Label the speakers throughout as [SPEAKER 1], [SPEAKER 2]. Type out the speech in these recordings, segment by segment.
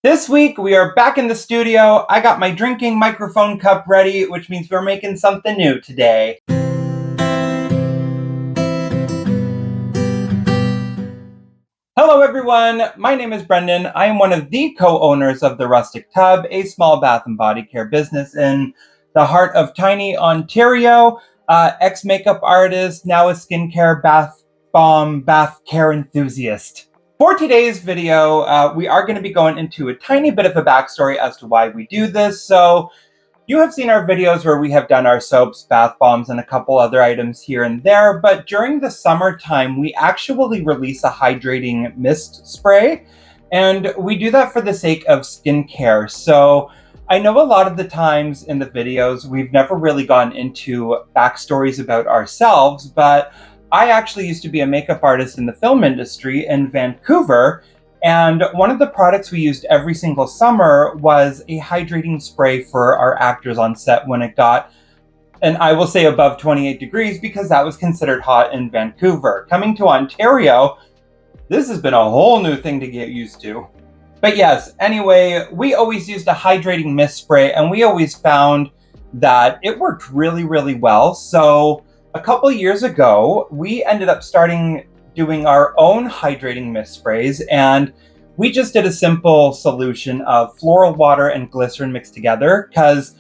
[SPEAKER 1] This week, we are back in the studio. I got my drinking microphone cup ready, which means we're making something new today. Hello, everyone. My name is Brendan. I am one of the co-owners of The Rustic Tub, a small bath and body care business in the heart of tiny Ontario. Ex-makeup artist, now a skincare bath bomb, bath care enthusiast. For today's video, we are going to be going into a tiny bit of a backstory as to why we do this. So you have seen our videos where we have done our soaps, bath bombs, and a couple other items here and there. But during the summertime, we actually release a hydrating mist spray. And we do that for the sake of skincare. So I know a lot of the times in the videos, we've never really gone into backstories about ourselves, but I actually used to be a makeup artist in the film industry in Vancouver, and one of the products we used every single summer was a hydrating spray for our actors on set when it got, and I will say above 28 degrees because that was considered hot in Vancouver. Coming to Ontario, this has been a whole new thing to get used to. But yes, anyway, we always used a hydrating mist spray, and we always found that it worked really, really well. So a couple years ago, we ended up doing our own hydrating mist sprays, and we just did a simple solution of floral water and glycerin mixed together because,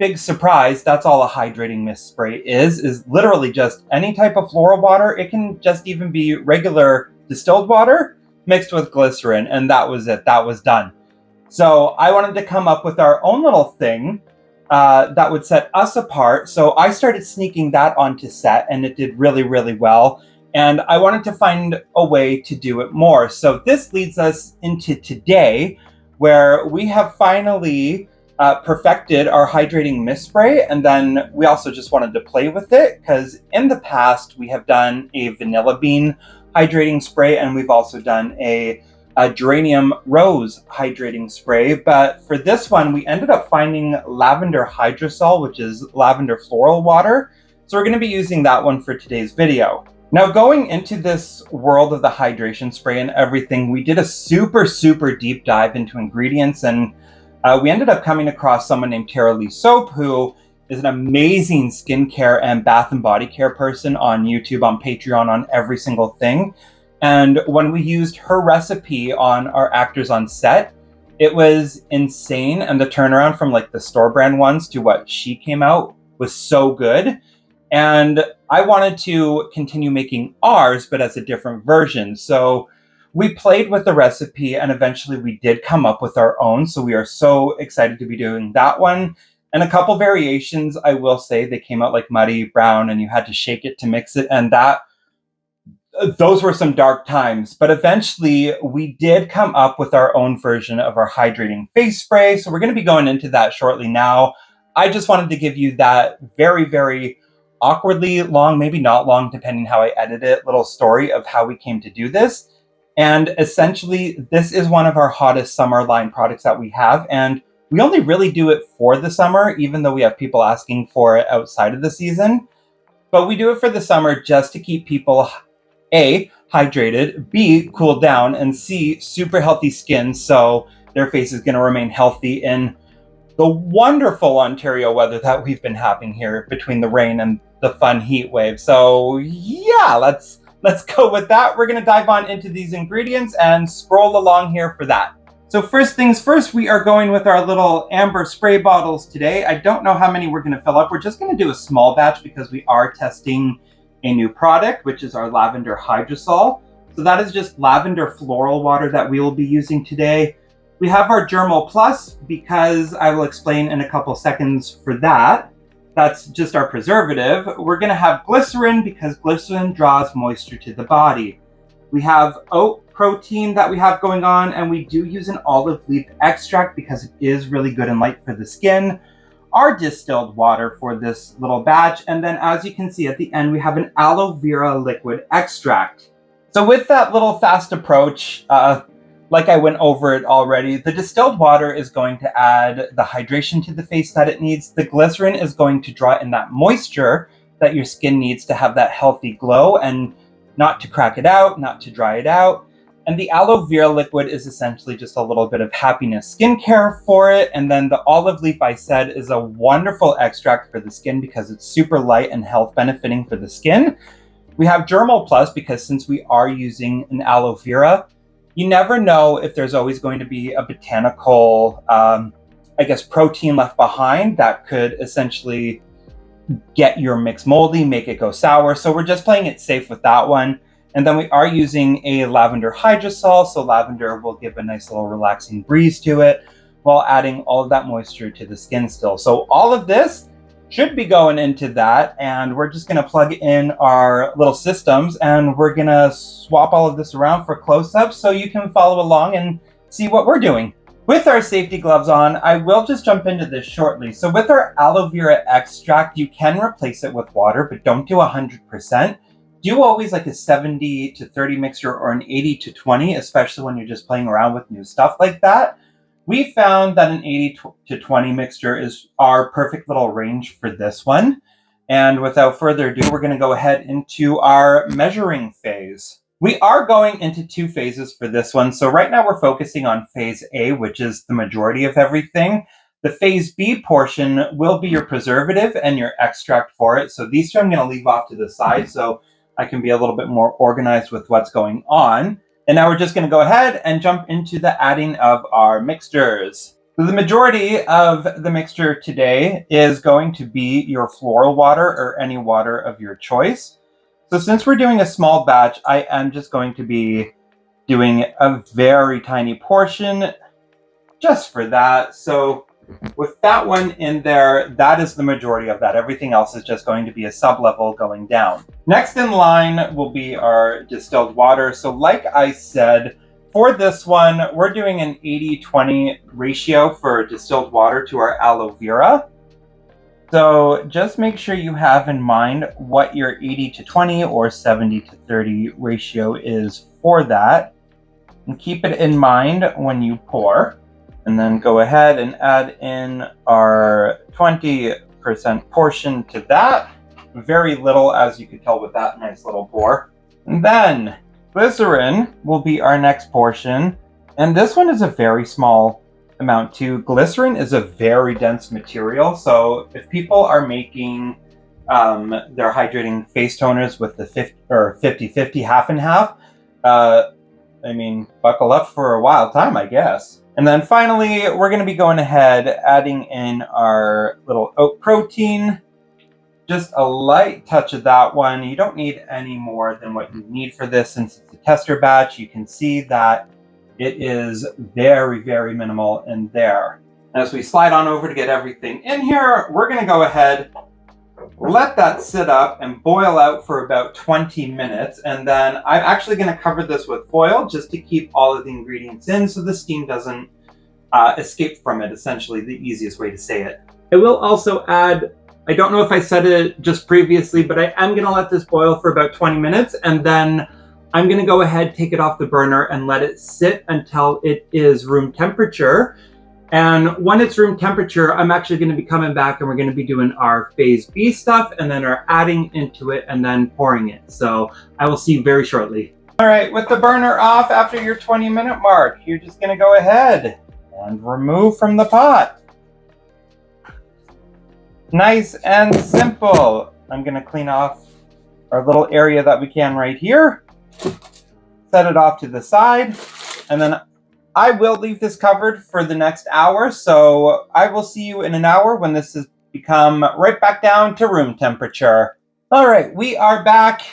[SPEAKER 1] big surprise, that's all a hydrating mist spray is literally just any type of floral water. It can just even be regular distilled water mixed with glycerin, and that was it. That was done. So I wanted to come up with our own little thing that would set us apart. So I started sneaking that onto set, and it did really, really well. And I wanted to find a way to do it more. So this leads us into today, where we have finally perfected our hydrating mist spray. And then we also just wanted to play with it because in the past we have done a vanilla bean hydrating spray, and we've also done a geranium rose hydrating spray. But for this one, we ended up finding lavender hydrosol, which is lavender floral water. So we're going to be using that one for today's video. Now, going into this world of the hydration spray and everything, we did a super, super deep dive into ingredients, and we ended up coming across someone named Tara Lee Soap, who is an amazing skincare and bath and body care person on YouTube, on Patreon, on every single thing. And when we used her recipe on our actors on set, it was insane. And the turnaround from like the store brand ones to what she came out was so good. And I wanted to continue making ours, but as a different version. So we played with the recipe, and eventually we did come up with our own. So we are so excited to be doing that one. And a couple variations, I will say, they came out like muddy brown, and you had to shake it to mix it. And those were some dark times. But eventually we did come up with our own version of our hydrating face spray. So we're going to be going into that shortly now. I just wanted to give you that very, very awkwardly long, maybe not long, depending how I edit it, little story of how we came to do this. And essentially, this is one of our hottest summer line products that we have. And we only really do it for the summer, even though we have people asking for it outside of the season. But we do it for the summer just to keep people, A, hydrated, B, cooled down, and C, super healthy skin, so their face is going to remain healthy in the wonderful Ontario weather that we've been having here between the rain and the fun heat wave. So yeah, let's go with that. We're going to dive on into these ingredients and scroll along here for that. So first things first, we are going with our little amber spray bottles today. I don't know how many we're going to fill up. We're just going to do a small batch because we are testing a new product, which is our lavender hydrosol. So that is just lavender floral water that we will be using today. We have our Germal Plus because I will explain in a couple seconds for that. That's just our preservative. We're going to have glycerin because glycerin draws moisture to the body. We have oat protein that we have going on, and we do use an olive leaf extract because it is really good and light for the skin. Our distilled water for this little batch, and then as you can see at the end, we have an aloe vera liquid extract. So with that little fast approach, like I went over it already, the distilled water is going to add the hydration to the face that it needs. The glycerin is going to draw in that moisture that your skin needs to have that healthy glow and not to crack it out, not to dry it out. And the aloe vera liquid is essentially just a little bit of happiness skincare for it. And then the olive leaf, I said, is a wonderful extract for the skin because it's super light and health benefiting for the skin. We have Germal Plus because since we are using an aloe vera, you never know if there's always going to be a botanical, protein left behind that could essentially get your mix moldy, make it go sour. So we're just playing it safe with that one. And then we are using a lavender hydrosol. So lavender will give a nice little relaxing breeze to it while adding all of that moisture to the skin still. So all of this should be going into that. And we're just going to plug in our little systems and we're going to swap all of this around for close-ups so you can follow along and see what we're doing. With our safety gloves on, I will just jump into this shortly. So with our aloe vera extract, you can replace it with water, but don't do 100%. Do always like a 70 to 30 mixture or an 80 to 20, especially when you're just playing around with new stuff like that. We found that an 80 to 20 mixture is our perfect little range for this one. And without further ado, we're going to go ahead into our measuring phase. We are going into 2 phases for this one. So right now we're focusing on phase A, which is the majority of everything. The phase B portion will be your preservative and your extract for it. So these two I'm going to leave off to the side so I can be a little bit more organized with what's going on. And now we're just going to go ahead and jump into the adding of our mixtures. So the majority of the mixture today is going to be your floral water or any water of your choice. So since we're doing a small batch, I am just going to be doing a very tiny portion just for that. So with that one in there, that is the majority of that. Everything else is just going to be a sub-level going down. Next in line will be our distilled water. So like I said, for this one, we're doing an 80-20 ratio for distilled water to our aloe vera. So just make sure you have in mind what your 80 to 20 or 70 to 30 ratio is for that. And keep it in mind when you pour. And then go ahead and add in our 20% portion to that. Very little, as you could tell with that nice little pour. And then glycerin will be our next portion. And this one is a very small amount too. Glycerin is a very dense material. So if people are making their hydrating face toners with the 50-50, half and half, buckle up for a wild time, I guess. And then finally, we're going to be going ahead, adding in our little oat protein. Just a light touch of that one. You don't need any more than what you need for this since it's a tester batch. You can see that it is very, very minimal in there. As we slide on over to get everything in here, we're going to go ahead, let that sit up and boil out for about 20 minutes. And then I'm actually going to cover this with foil just to keep all of the ingredients in so the steam doesn't escape from it, essentially the easiest way to say it. I will also add, I don't know if I said it just previously, but I am going to let this boil for about 20 minutes and then I'm going to go ahead, take it off the burner and let it sit until it is room temperature. And when it's room temperature, I'm actually going to be coming back and we're going to be doing our phase B stuff and then our adding into it and then pouring it. So I will see you very shortly. All right, with the burner off after your 20-minute mark, you're just going to go ahead and remove from the pot. Nice and simple. I'm going to clean off our little area that we can right here. Set it off to the side, and then I will leave this covered for the next hour. So I will see you in an hour when this has become right back down to room temperature. All right, we are back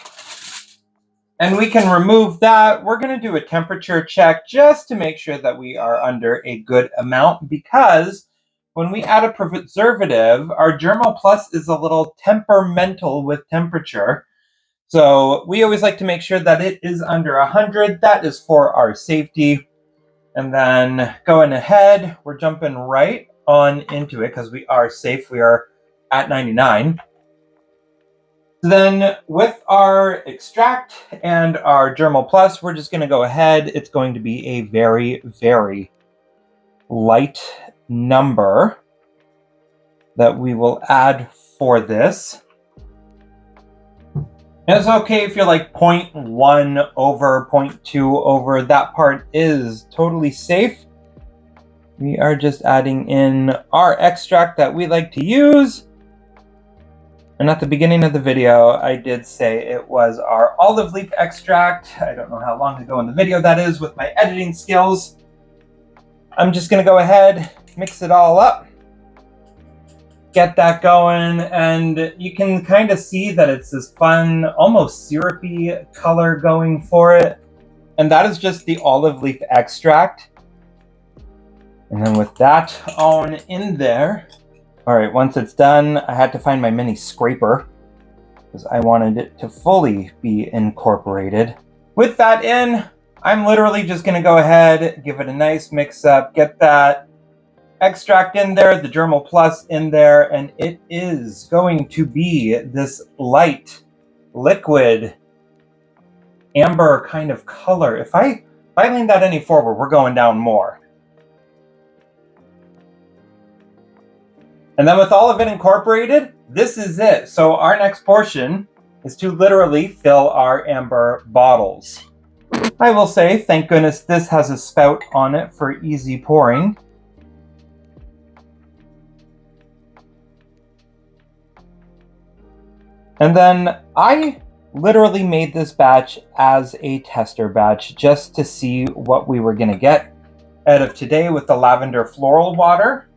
[SPEAKER 1] and we can remove that. We're going to do a temperature check just to make sure that we are under a good amount because when we add a preservative, our Germal Plus is a little temperamental with temperature. So we always like to make sure that it is under 100. That is for our safety. And then going ahead, we're jumping right on into it because we are safe. We are at 99. Then with our extract and our Germal Plus, we're just going to go ahead. It's going to be a very, very light number that we will add for this. And it's okay if you're like 0.1 over, 0.2 over, that part is totally safe. We are just adding in our extract that we like to use. And at the beginning of the video, I did say it was our olive leaf extract. I don't know how long ago in the video that is with my editing skills. I'm just gonna go ahead, mix it all up, get that going, and you can kind of see that it's this fun, almost syrupy color going for it. And that is just the olive leaf extract. And then with that on in there, all right, once it's done, I had to find my mini scraper because I wanted it to fully be incorporated. With that in, I'm literally just gonna go ahead, give it a nice mix up, get that extract in there, the Dermal Plus in there, and it is going to be this light, liquid, amber kind of color. If I lean that any forward, we're going down more. And then with all of it incorporated, this is it. So our next portion is to literally fill our amber bottles. I will say, thank goodness this has a spout on it for easy pouring. And then I literally made this batch as a tester batch just to see what we were gonna get out of today with the lavender floral water.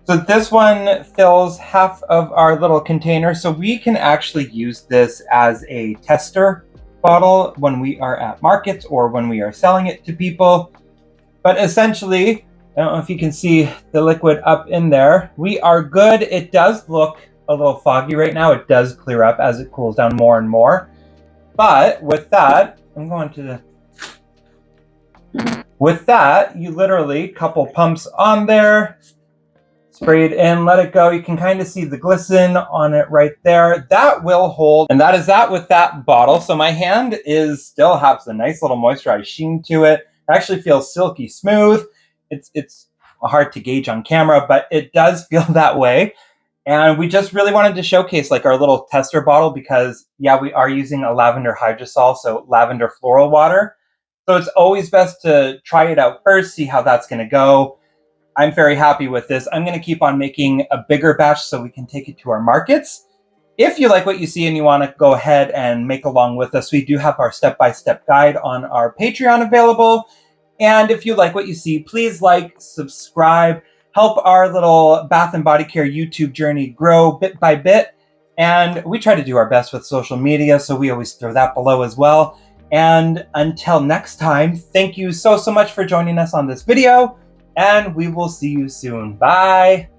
[SPEAKER 1] So this one fills half of our little container, so we can actually use this as a tester bottle when we are at markets or when we are selling it to people. But essentially, I don't know if you can see the liquid up in there. We are good. It does look a little foggy right now. It does clear up as it cools down more and more. But with that, I'm going to... With that, you literally couple pumps on there, spray it in, let it go. You can kind of see the glisten on it right there. That will hold. And that is that with that bottle. So my hand still has a nice little moisturized sheen to it. It actually feels silky smooth. It's hard to gauge on camera, but it does feel that way. And we just really wanted to showcase like our little tester bottle because yeah, we are using a lavender hydrosol, so lavender floral water. So it's always best to try it out first, see how that's gonna go. I'm very happy with this. I'm gonna keep on making a bigger batch so we can take it to our markets. If you like what you see and you wanna go ahead and make along with us, we do have our step-by-step guide on our Patreon available. And if you like what you see, please like, subscribe, help our little Bath and Body Care YouTube journey grow bit by bit. And we try to do our best with social media, so we always throw that below as well. And until next time, thank you so much for joining us on this video, and we will see you soon. Bye.